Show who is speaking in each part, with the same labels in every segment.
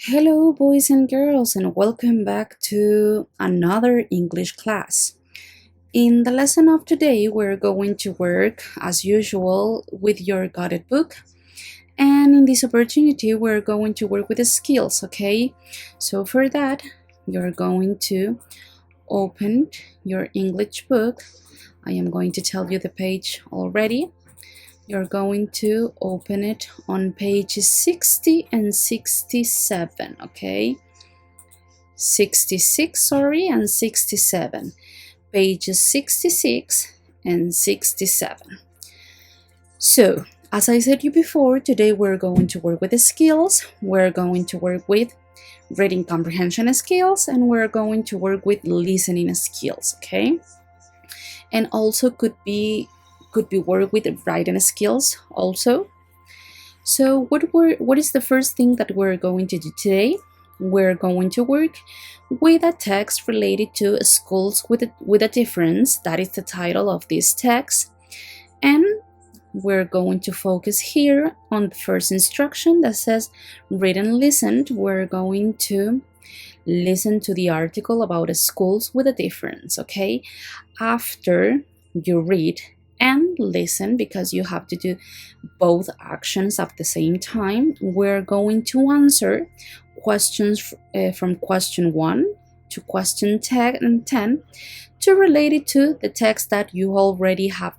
Speaker 1: Hello, boys and girls, and welcome back to another English class. In the lesson of today, we're going to work as usual with your guided book. And in this opportunity, we're going to work with the skills, okay? So for that, you're going to open your English book. I am going to tell you the page already. You're going to open it on pages 60 and 67, okay? 66, and 67. Pages 66 and 67. So, as I said you before, today we're going to work with the skills. We're going to work with reading comprehension skills, and we're going to work with listening skills, okay? And also could be work with writing skills also. So what is the first thing that we're going to do today? We're going to work with a text related to schools with a difference. That is the title of this text. And we're going to focus here on the first instruction that says read and listen. We're going to listen to the article about schools with a difference, okay? After you read and listen, because you have to do both actions at the same time, we're going to answer questions from question 1 to question 10 to relate it to the text that you already have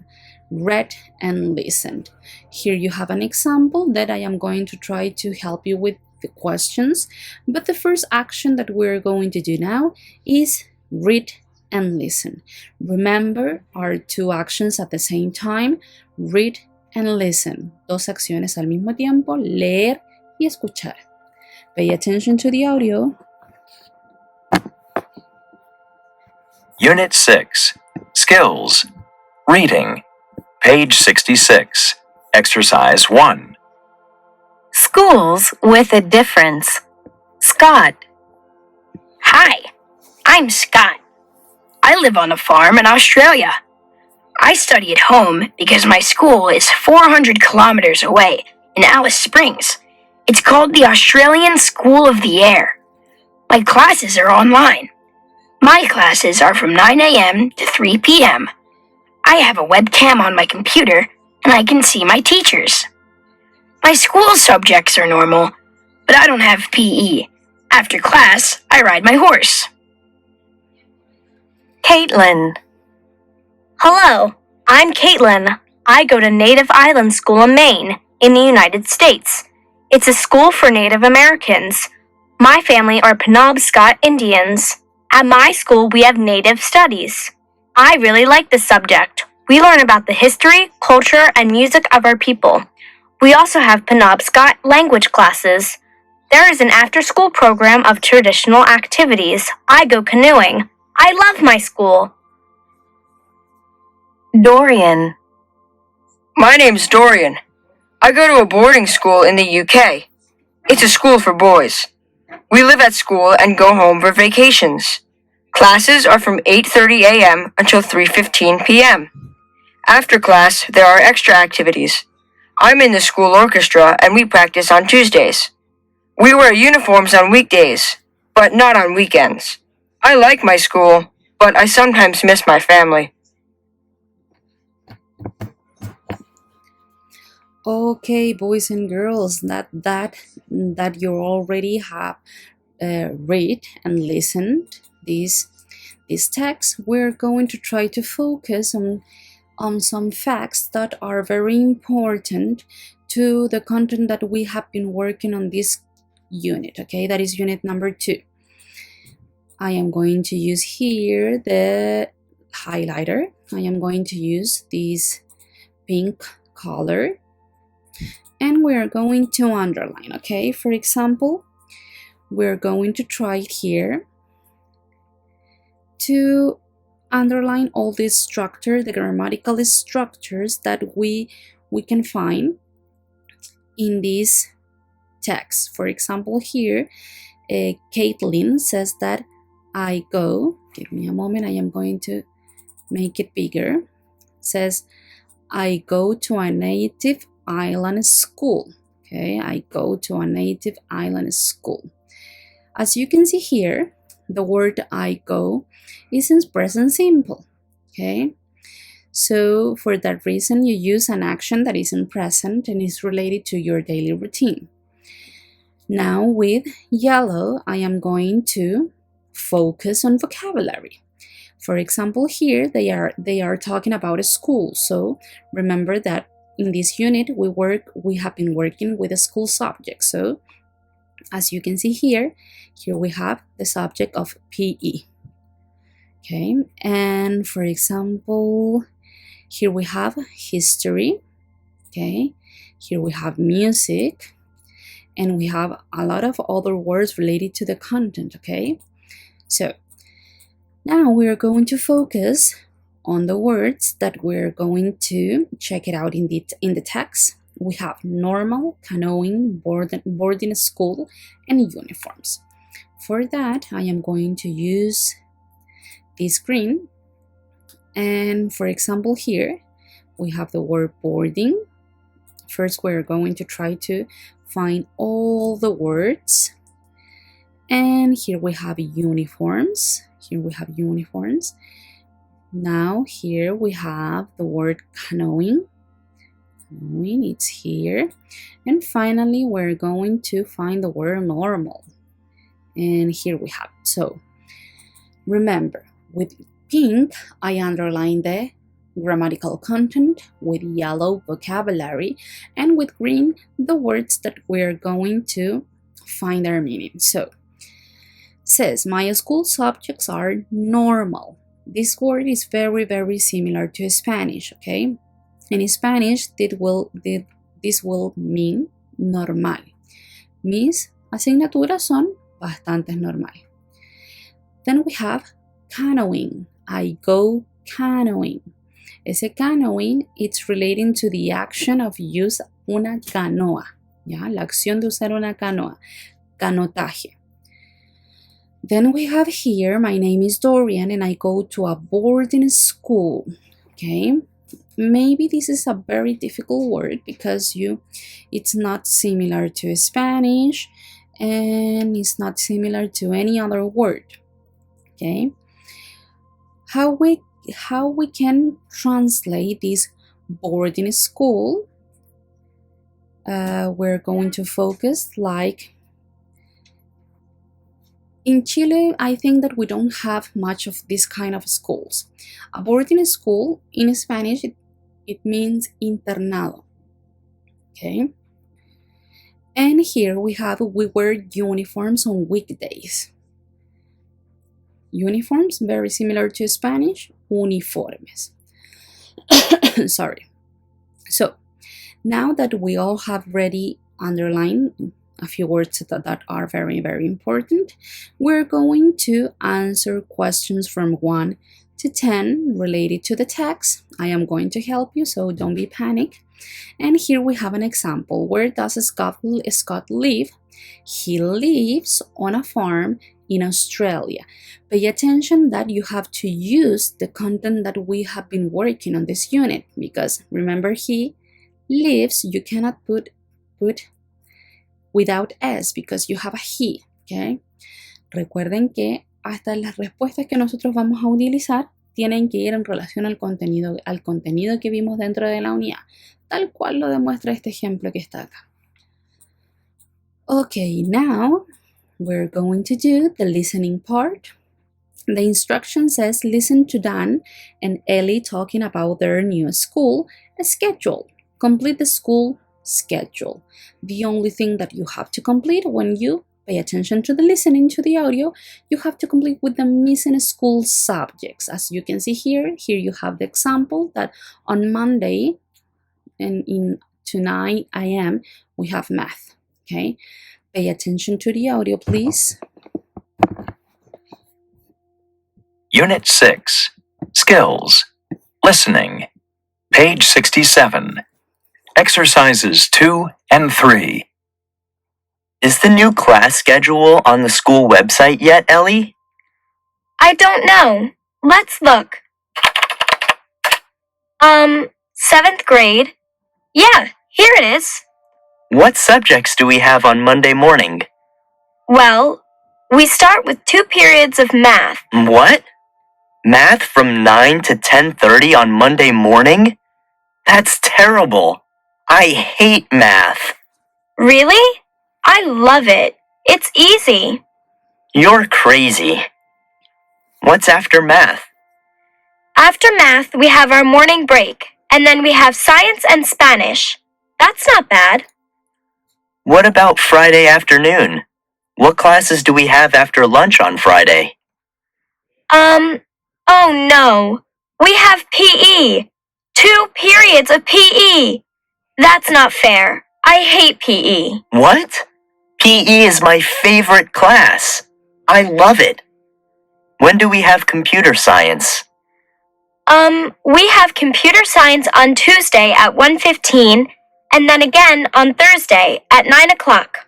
Speaker 1: read and listened. Here you have an example that I am going to try to help you with the questions, but the first action that we're going to do now is read and listen. Remember, our two actions at the same time, read and listen. Dos acciones al mismo tiempo, leer y escuchar. Pay attention to the audio.
Speaker 2: Unit 6, Skills, Reading, page 66, Exercise 1.
Speaker 3: Schools with a difference. Scott.
Speaker 4: Hi, I'm Scott. I live on a farm in Australia. I study at home because my school is 400 kilometers away in Alice Springs. It's called the Australian School of the Air. My classes are online. My classes are from 9 a.m. to 3 p.m. I have a webcam on my computer and I can see my teachers. My school subjects are normal, but I don't have PE. After class, I ride my horse.
Speaker 3: Caitlin.
Speaker 5: Hello, I'm Caitlin. I go to Native Island School in Maine, in the United States. It's a school for Native Americans. My family are Penobscot Indians. At my school, we have Native Studies. I really like this subject. We learn about the history, culture, and music of our people. We also have Penobscot language classes. There is an after-school program of traditional activities. I go canoeing. I love my school.
Speaker 3: Dorian.
Speaker 6: My name's Dorian. I go to a boarding school in the UK. It's a school for boys. We live at school and go home for vacations. Classes are from 8:30 a.m. until 3:15 p.m. After class, there are extra activities. I'm in the school orchestra and we practice on Tuesdays. We wear uniforms on weekdays, but not on weekends. I like my school, but I sometimes miss my family.
Speaker 1: Okay, boys and girls, that you already have read and listened this text, we're going to try to focus on some facts that are very important to the content that we have been working on this unit, okay? That is unit number 2. I am going to use here the highlighter. I am going to use this pink color, and we're going to underline, okay? For example, we're going to try it here to underline all these structures, the grammatical structures that we can find in this text. For example, here, Caitlin says that I go, give me a moment, I am going to make it bigger, says I go to a native island school. Okay, I go to a native island school. As you can see here, the word I go is in present simple, okay? So for that reason, you use an action that is in present and is related to your daily routine. Now with yellow, I am going to focus on vocabulary. For example, here they are talking about a school. So remember that in this unit we have been working with a school subject. So as you can see here we have the subject of PE. Okay, and for example, here we have history. Okay, here we have music, and we have a lot of other words related to the content. Okay, so now we're going to focus on the words that we're going to check it out in the text. We have normal, canoeing, boarding school, and uniforms. For that, I am going to use this green. And for example, here we have the word boarding. First, we're going to try to find all the words. And here we have uniforms. Now here we have the word canoeing. It's here. And finally, we're going to find the word normal. And here we have it. So remember, with pink, I underline the grammatical content, with yellow, vocabulary, and with green, the words that we're going to find their meaning. So says, my school subjects are normal. This word is very, very similar to Spanish, okay? In Spanish, this will mean normal. Mis asignaturas son bastante normal. Then we have canoeing. I go canoeing. Ese canoeing, it's relating to the action of use una canoa. ¿Ya? La acción de usar una canoa. Canotaje. Then we have here, my name is Dorian and I go to a boarding school. Okay, maybe this is a very difficult word because it's not similar to Spanish and it's not similar to any other word. Okay, how we can translate this boarding school? We're going to focus like in Chile, I think that we don't have much of this kind of schools. A boarding school in Spanish, it means internado. Okay. And here we wear uniforms on weekdays. Uniforms, very similar to Spanish, uniformes. Sorry. So now that we all have already underlined a few words that are very, very important, we're going to answer questions from 1 to 10 related to the text. I am going to help you, so don't be panic. And here we have an example. Where does Scott live? He lives on a farm in Australia. Pay attention that you have to use the content that we have been working on this unit, because remember, he lives, you cannot put without S because you have a he, okay? Recuerden que hasta las respuestas que nosotros vamos a utilizar tienen que ir en relación al contenido que vimos dentro de la unidad, tal cual lo demuestra este ejemplo que está acá. Okay, now we're going to do the listening part. The instruction says, listen to Dan and Ellie talking about their new school schedule. Complete the school schedule. The only thing that you have to complete when you pay attention to the listening to the audio, you have to complete with the missing school subjects. As you can see here you have the example that on Monday and to 9 a.m. we have math. Okay, pay attention to the audio, please.
Speaker 2: Unit 6, Skills, Listening, page 67, Exercises 2 and 3.
Speaker 7: Is the new class schedule on the school website yet, Ellie?
Speaker 5: I don't know. Let's look. 7th grade. Yeah, here it is.
Speaker 7: What subjects do we have on Monday morning?
Speaker 5: Well, We start with 2 periods of math.
Speaker 7: What? Math from 9 to 10:30 on Monday morning? That's terrible. I hate math.
Speaker 5: Really? I love it. It's easy.
Speaker 7: You're crazy. What's after math?
Speaker 5: After math, we have our morning break, and then we have science and Spanish. That's not bad.
Speaker 7: What about Friday afternoon? What classes do we have after lunch on Friday?
Speaker 5: Oh no. We have PE. 2 periods of PE. That's not fair. I hate PE.
Speaker 7: What? PE is my favorite class. I love it. When do we have computer science?
Speaker 5: We have computer science on Tuesday at 1:15, and then again on Thursday at 9 o'clock.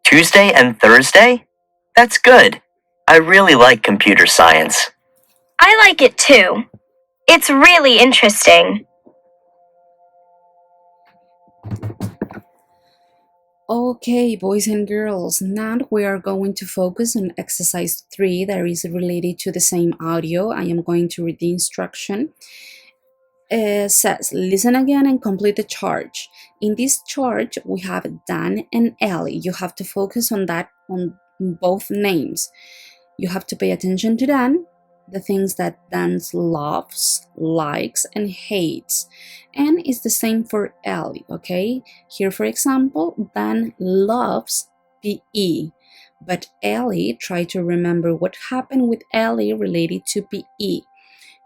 Speaker 7: Tuesday and Thursday? That's good. I really like computer science.
Speaker 5: I like it too. It's really interesting.
Speaker 1: Okay, boys and girls, now we are going to focus on exercise 3 that is related to the same audio. I am going to read the instruction. It says, listen again and complete the charge. In this charge, we have Dan and Ellie. You have to focus on that, on both names. You have to pay attention to Dan, the things that Dan loves, likes, and hates. And it's the same for Ellie, okay? Here, for example, Dan loves PE, but Ellie, try to remember what happened with Ellie related to PE.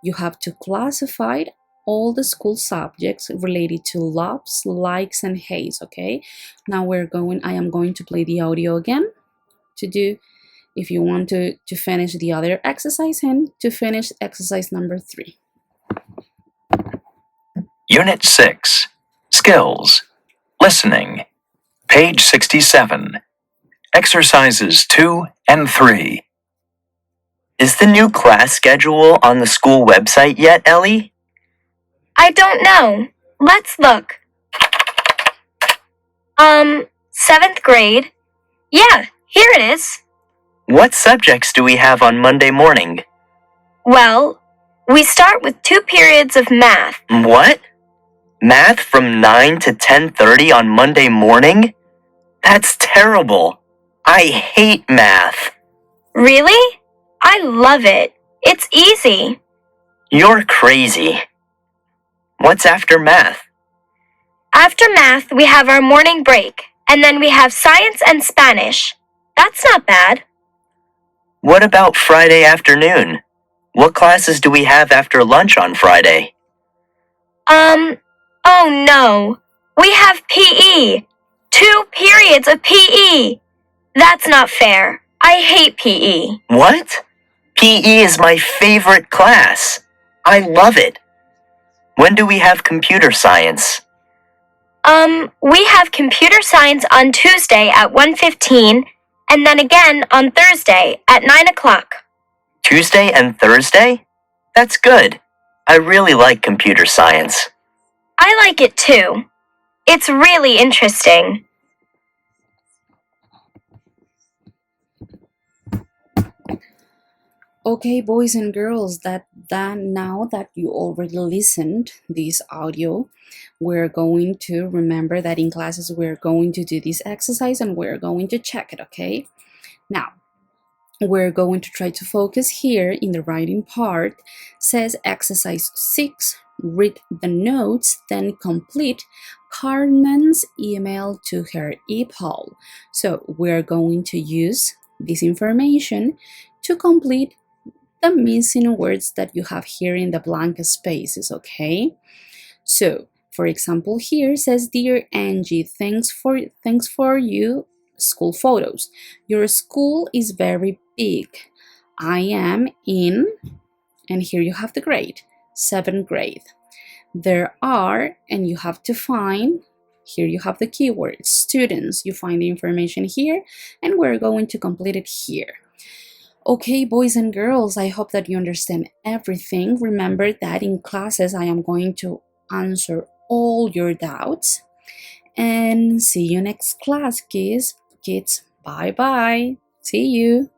Speaker 1: You have to classify all the school subjects related to loves, likes, and hates, okay? Now I am going to play the audio again to do, if you want to finish the other exercise and to finish exercise number 3.
Speaker 2: Unit 6, Skills, Listening, page 67, exercises 2 and 3.
Speaker 7: Is the new class schedule on the school website yet, Ellie?
Speaker 5: I don't know. Let's look. 7th grade. Yeah, here it is.
Speaker 7: What subjects do we have on Monday morning?
Speaker 5: Well, we start with 2 periods of math.
Speaker 7: What? Math from 9 to 10:30 on Monday morning? That's terrible. I hate math.
Speaker 5: Really? I love it. It's easy.
Speaker 7: You're crazy. What's after math?
Speaker 5: After math, we have our morning break, and then we have science and Spanish. That's not bad.
Speaker 7: What about Friday afternoon? What classes do we have after lunch on Friday?
Speaker 5: Oh no. We have PE. 2 periods of PE. That's not fair. I hate PE.
Speaker 7: What? PE is my favorite class. I love it. When do we have computer science?
Speaker 5: We have computer science on Tuesday at 1:15, and then again on Thursday at 9 o'clock.
Speaker 7: Tuesday and Thursday? That's good. I really like computer science.
Speaker 5: I like it too. It's really interesting.
Speaker 1: Okay, boys and girls, now that you already listened this audio, we're going to remember that in classes we're going to do this exercise and we're going to check it, okay? Now, we're going to try to focus here in the writing part. Says exercise 6, read the notes, then complete Carmen's email to her e-poll. So we're going to use this information to complete the missing words that you have here in the blank spaces, okay? So, for example, here says, Dear Angie, thanks for you school photos. Your school is very big. I am in, and here you have the grade, 7th grade. There are, and you have to find, here you have the keywords, students. You find the information here, and we're going to complete it here. Okay, boys and girls, I hope that you understand everything. Remember that in classes, I am going to answer all your doubts. And see you next class, kids. Bye-bye. See you.